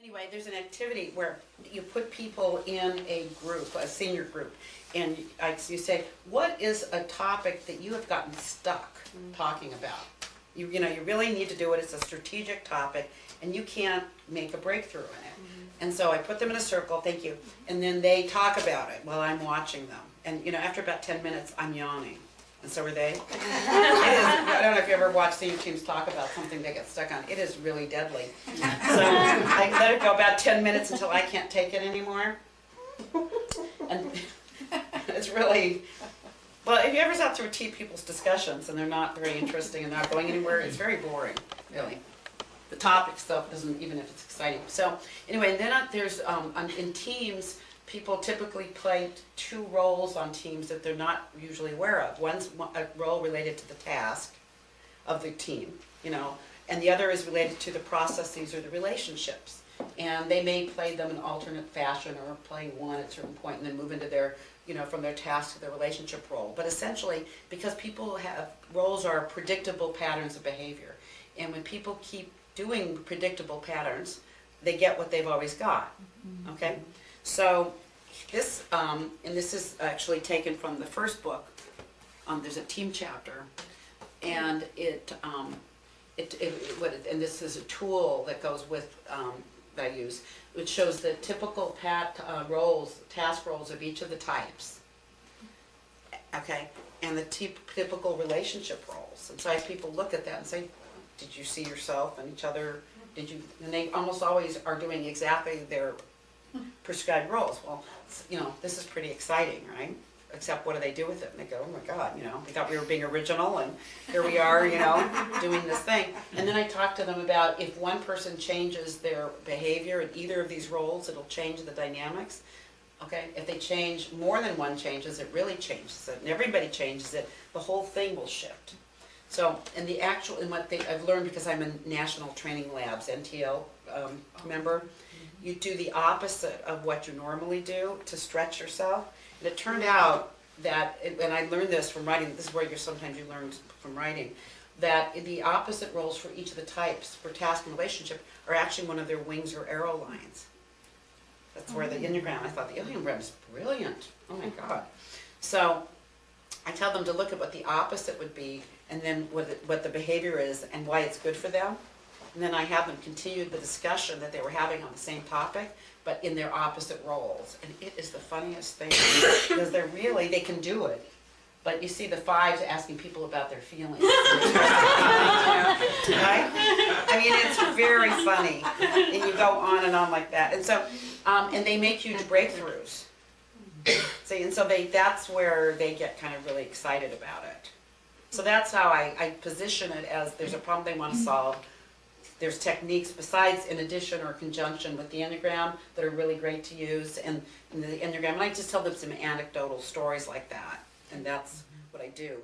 Anyway, there's an activity where you put people in a group, a senior group, and you say, what is a topic that you have gotten stuck talking about? You really need to do it. It's a strategic topic, and you can't make a breakthrough in it. And so I put them in a circle, thank you, and then they talk about it while I'm watching them. And after about 10 minutes, I'm yawning. And so are they. I don't know if you ever watch senior teams talk about something they get stuck on. It is really deadly. So I let it go about 10 minutes until I can't take it anymore. And it's really, well, if you ever sat through people's discussions and they're not very interesting and not going anywhere, it's very boring, really. The topic stuff doesn't, even if it's exciting. So anyway, then there's, in teams, people typically play two roles on teams that they're not usually aware of. One's a role related to the task of the team, and the other is related to the processes or the relationships. And they may play them in alternate fashion or play one at a certain point and then move into their, from their task to their relationship role. But essentially, because people have, roles are predictable patterns of behavior. And when people keep doing predictable patterns, they get what they've always got, okay? So this, and this is actually taken from the first book. There's a team chapter, and and this is a tool that goes with that I use, which shows the typical task roles of each of the types. Okay, and the typical relationship roles. And so I have people look at that and say, did you see yourself and each other? And they almost always are doing exactly their prescribed roles. Well, this is pretty exciting, right? Except what do they do with it? And they go, oh my God, we thought we were being original and here we are, doing this thing. And then I talk to them about if one person changes their behavior in either of these roles, it'll change the dynamics. Okay? If they change, more than one changes, it really changes it. And everybody changes it, the whole thing will shift. So, and I've learned because I'm in National Training Labs, NTL member, you do the opposite of what you normally do to stretch yourself. And it turned out that, and I learned this from writing, this is where sometimes you learn from writing, that the opposite roles for each of the types for task and relationship are actually one of their wings or arrow lines. That's where the Enneagram, I thought the Enneagram is brilliant. Oh my God. So I tell them to look at what the opposite would be and then what the behavior is and why it's good for them. And then I have them continue the discussion that they were having on the same topic, but in their opposite roles. And it is the funniest thing because they can do it. But you see the fives asking people about their feelings. Right? I mean, it's very funny. And you go on and on like that. And so, and they make huge breakthroughs. See, and so that's where they get kind of really excited about it. So that's how I position it as there's a problem they want to solve. There's techniques besides, in addition or conjunction with the Enneagram that are really great to use, and the Enneagram. And I just tell them some anecdotal stories like that, and that's what I do.